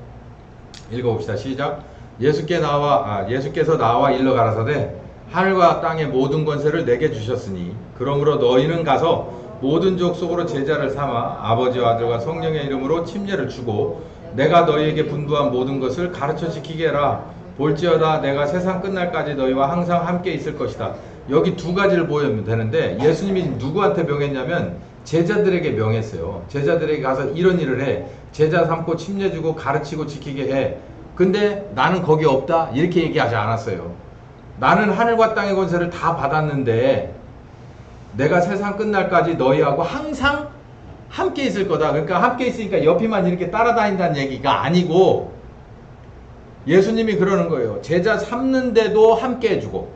읽어봅시다. 시작. 예수께서 나와 일러 가라사대 하늘과 땅의 모든 권세를 내게 주셨으니 그러므로 너희는 가서 모든 족속으로 제자를 삼아 아버지와 아들과 성령의 이름으로 침례를 주고 내가 너희에게 분부한 모든 것을 가르쳐 지키게 해라. 볼지어다 내가 세상 끝날까지 너희와 항상 함께 있을 것이다. 여기 두 가지를 보여면 되는데, 예수님이 누구한테 명했냐면 제자들에게 명했어요. 제자들에게 가서 이런 일을 해. 제자 삼고 침례 주고 가르치고 지키게 해. 근데 나는 거기 없다 이렇게 얘기하지 않았어요. 나는 하늘과 땅의 권세를 다 받았는데 내가 세상 끝날까지 너희하고 항상 함께 있을 거다. 그러니까 함께 있으니까 옆이만 이렇게 따라다닌다는 얘기가 아니고, 예수님이 그러는 거예요. 제자 삼는데도 함께 해주고,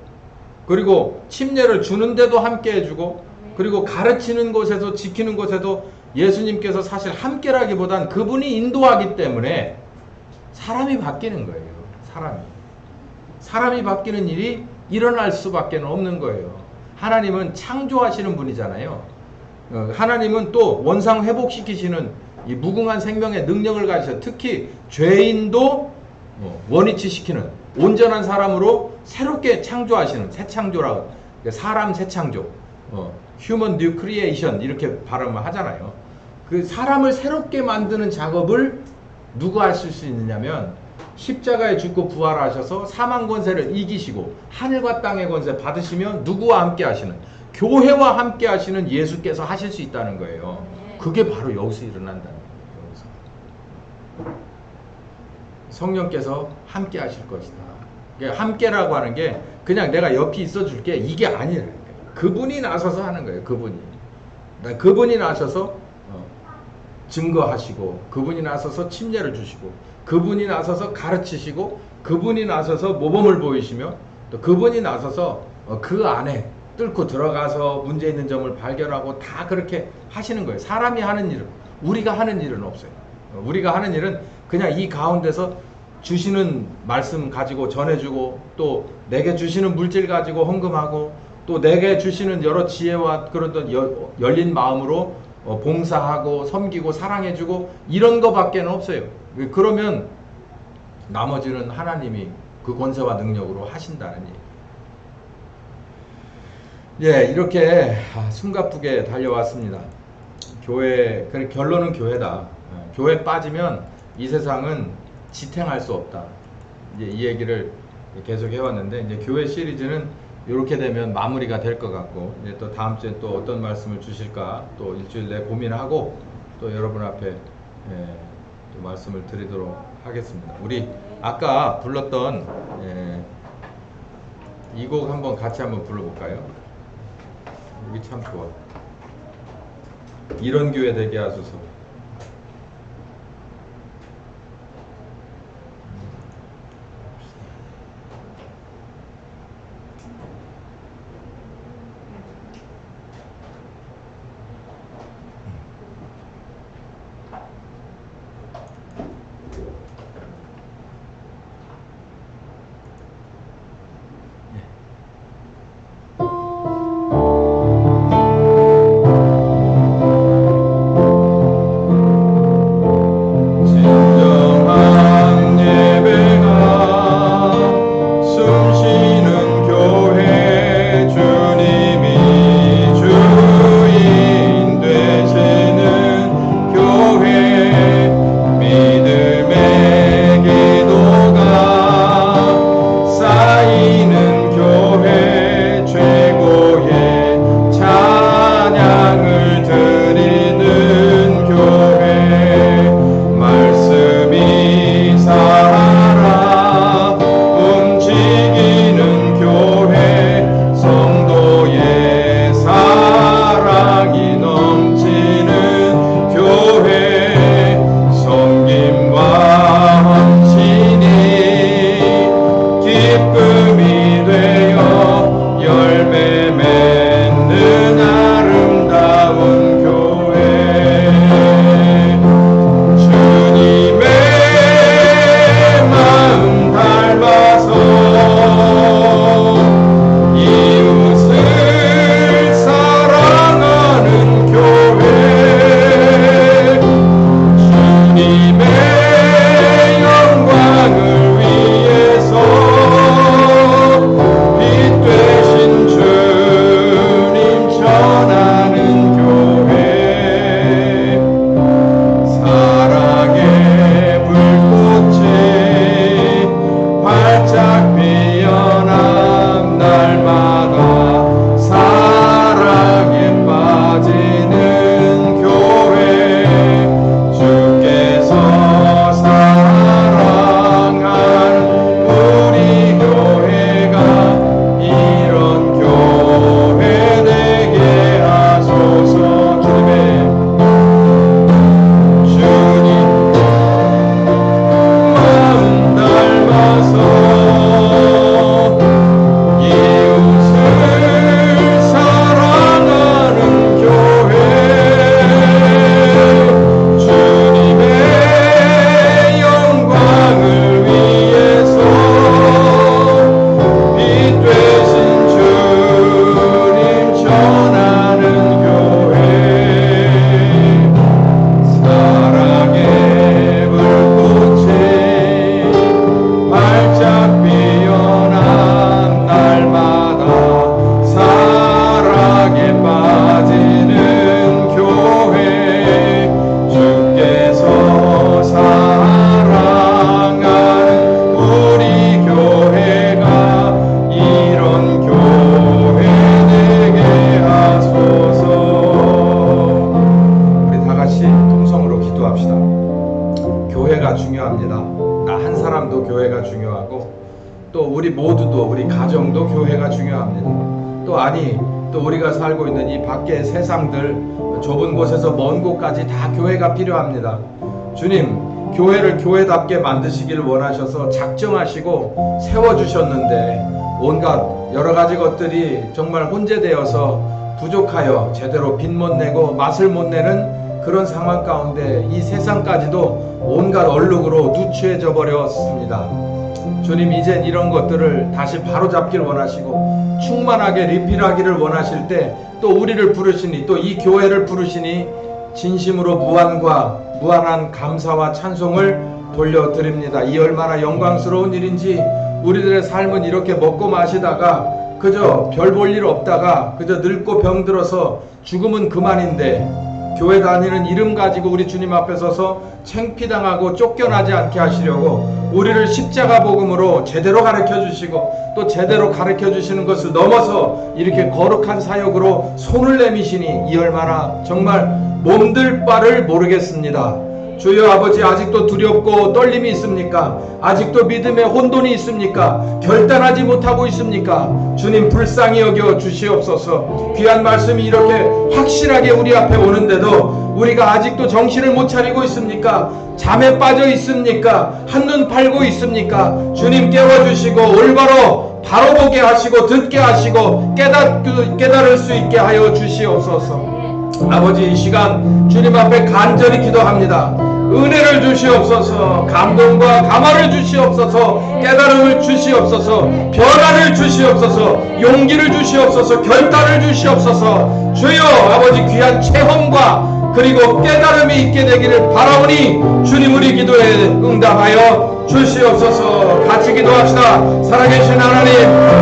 그리고 침례를 주는데도 함께 해주고, 그리고 가르치는 곳에서 지키는 곳에도 예수님께서 사실 함께라기보단 그분이 인도하기 때문에 사람이 바뀌는 거예요. 사람이 바뀌는 일이 일어날 수밖에 없는 거예요. 하나님은 창조하시는 분이잖아요. 하나님은 또 원상 회복시키시는 이 무궁한 생명의 능력을 가지셔. 특히 죄인도 원위치 시키는 온전한 사람으로 새롭게 창조하시는, 새 창조라고, 사람 새 창조, human new creation 이렇게 발음을 하잖아요. 그 사람을 새롭게 만드는 작업을 누가 하실 수 있느냐면, 십자가에 죽고 부활하셔서 사망 권세를 이기시고 하늘과 땅의 권세 받으시면 누구와 함께 하시는, 교회와 함께 하시는 예수께서 하실 수 있다는 거예요. 그게 바로 여기서 일어난다는 거예요. 여기서 성령께서 함께 하실 것이다. 함께라고 하는 게 그냥 내가 옆에 있어 줄게 이게 아니라, 그분이 나서서 하는 거예요. 그분이 나서서 증거하시고, 그분이 나서서 침례를 주시고, 그분이 나서서 가르치시고, 그분이 나서서 모범을 보이시며, 또 그분이 나서서 그 안에 뚫고 들어가서 문제 있는 점을 발견하고 다 그렇게 하시는 거예요. 사람이 하는 일은, 우리가 하는 일은 없어요. 우리가 하는 일은 그냥 이 가운데서 주시는 말씀 가지고 전해주고, 또 내게 주시는 물질 가지고 헌금하고, 또 내게 주시는 여러 지혜와 그런 열린 마음으로 봉사하고 섬기고 사랑해주고, 이런 거밖에 없어요. 그러면 나머지는 하나님이 그 권세와 능력으로 하신다는 얘기. 예, 이렇게 숨가쁘게 달려왔습니다. 교회, 결론은 교회다. 교회 빠지면 이 세상은 지탱할 수 없다. 이제 이 얘기를 계속 해왔는데, 이제 교회 시리즈는 이렇게 되면 마무리가 될 것 같고, 이제 또 다음 주에 또 어떤 말씀을 주실까 또 일주일 내 고민하고 또 여러분 앞에 또 말씀을 드리도록 하겠습니다. 우리 아까 불렀던 이 곡 한번 같이 한번 불러볼까요? 여기 참 좋아. 이런 교회 되게 하소서. 교회가 중요합니다. 나 한 사람도 교회가 중요하고 또 우리 모두도 우리 가정도 교회가 중요합니다. 또 우리가 살고 있는 이 밖의 세상들 좁은 곳에서 먼 곳까지 다 교회가 필요합니다. 주님, 교회를 교회답게 만드시길 원하셔서 작정하시고 세워주셨는데 온갖 여러 가지 것들이 정말 혼재되어서 부족하여 제대로 빛 못 내고 맛을 못 내는 그런 상황 가운데 이 세상까지도 온갖 얼룩으로 누추해져 버렸습니다. 주님, 이젠 이런 것들을 다시 바로잡길 원하시고 충만하게 리필하기를 원하실 때 또 우리를 부르시니 또 이 교회를 부르시니 진심으로 무한한 감사와 찬송을 돌려드립니다. 이 얼마나 영광스러운 일인지. 우리들의 삶은 이렇게 먹고 마시다가 그저 별 볼 일 없다가 그저 늙고 병들어서 죽으면 그만인데 교회 다니는 이름 가지고 우리 주님 앞에 서서 창피당하고 쫓겨나지 않게 하시려고 우리를 십자가 복음으로 제대로 가르쳐 주시고 또 제대로 가르쳐 주시는 것을 넘어서 이렇게 거룩한 사역으로 손을 내미시니 이 얼마나 정말 몸들 바를 모르겠습니다. 주여 아버지, 아직도 두렵고 떨림이 있습니까? 아직도 믿음의 혼돈이 있습니까? 결단하지 못하고 있습니까? 주님, 불쌍히 여겨 주시옵소서. 귀한 말씀이 이렇게 확실하게 우리 앞에 오는데도 우리가 아직도 정신을 못 차리고 있습니까? 잠에 빠져 있습니까? 한눈 팔고 있습니까? 주님, 깨워주시고 올바로 바로 보게 하시고 듣게 하시고 깨달을 수 있게 하여 주시옵소서. 아버지, 이 시간 주님 앞에 간절히 기도합니다. 은혜를 주시옵소서. 감동과 감화를 주시옵소서. 깨달음을 주시옵소서. 변화를 주시옵소서. 용기를 주시옵소서. 결단을 주시옵소서. 주여 아버지, 귀한 체험과 그리고 깨달음이 있게 되기를 바라오니 주님, 우리 기도에 응답하여 주시옵소서. 같이 기도합시다. 살아계신 하나님,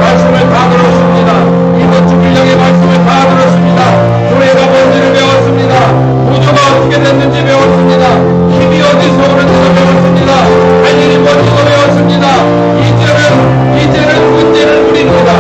말씀을 다 들었습니다. 이번 주 분량의 말씀을 다 들었습니다. 교회가 뭔지를 배웠습니다. 구조가 어떻게 됐는지 배웠습니다. 힘이 어디서 오는지도 배웠습니다. 할 일이 뭔지도 배웠습니다. 이제는 문제는 우리입니다.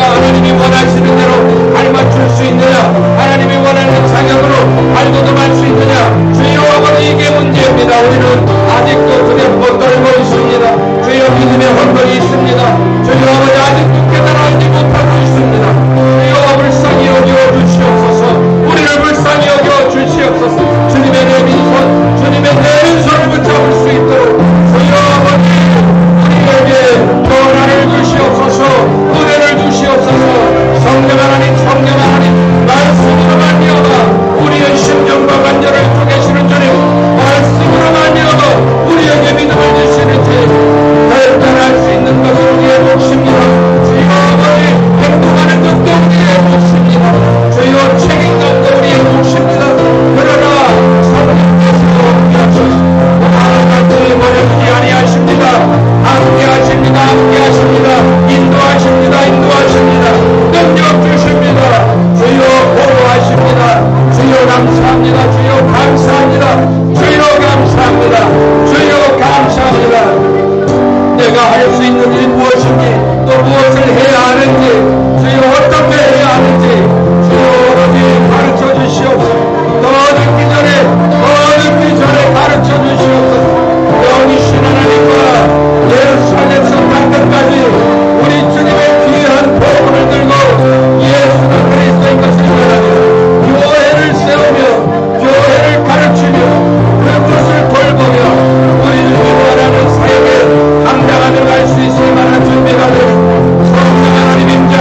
하나님이 원하시는 대로 알맞출 수 있느냐, 하나님이 원하는 자격으로 알고도 수 있느냐. 주여 아버지, 이게 문제입니다. 우리는 아직도 두렵고 떨고 있습니다. 주여, 믿음의 혼돈이 있습니다. 주여 아버지, 아직도 깨달지 못하고 있습니다. 주여, 불쌍히 여겨 주시옵소서. 우리를 불쌍히 여겨 주시옵소서. 주님의 내민손, 주님의 내민손을 붙잡을 수 있도록 주여 아버지, 우리에게 변화를 주시옵소서. 은혜를 주시옵소서. 성령 하나님 말씀으로 말미암아 우리의 심령과 간절을 쪼개시는 주님, 말씀으로 말미암아 우리에게 믿음을 주시는지 결단할 수 있는 것은 우리의 몫입니다. 주여 아버지, 행동하는 것도 우리의 몫입니다. 주여, 책임감도 우리의 몫입니다. 그러나 성령께서 함께하소서. 하나님이 버려두지 아니하십니다. 함께하십니다. 인도하십니다. 능력 주십니다. 주여, 보호하십니다. 주여 감사합니다. 주여 감사합니다. 내가 할 수 있는 일이 무엇인지, 또 무엇을 해야 하는지, 주여 어떻게 해야 하는지 주여 아버지, 가르쳐 주시옵소서. 더 늦기 전에 가르쳐 주시옵소서. 영이신 하나님과 예루살렘에서 땅끝까지 우리 주님의 귀한 복음을 들고 예수는 그리스도인 것을 전하며 교회를 세우며 교회를 가르치며 그것을 돌보며 우리를 원하는 사역에 감당하며 갈 수 있을 만한 준비가 되고 성령 하나님 임재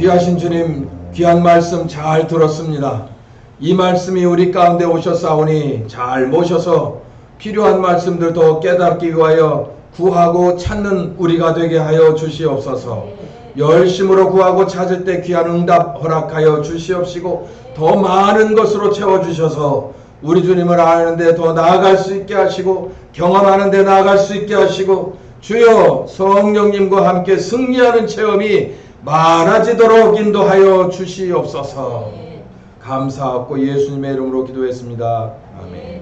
귀하신 주님, 귀한 말씀 잘 들었습니다. 이 말씀이 우리 가운데 오셨사오니 잘 모셔서 필요한 말씀들 더 깨닫기 위하여 구하고 찾는 우리가 되게 하여 주시옵소서. 열심으로 구하고 찾을 때 귀한 응답 허락하여 주시옵시고 더 많은 것으로 채워주셔서 우리 주님을 아는데 더 나아갈 수 있게 하시고 경험하는 데 나아갈 수 있게 하시고 주여 성령님과 함께 승리하는 체험이 많아지도록 인도하여 주시옵소서. 감사하고 예수님의 이름으로 기도했습니다. 아멘.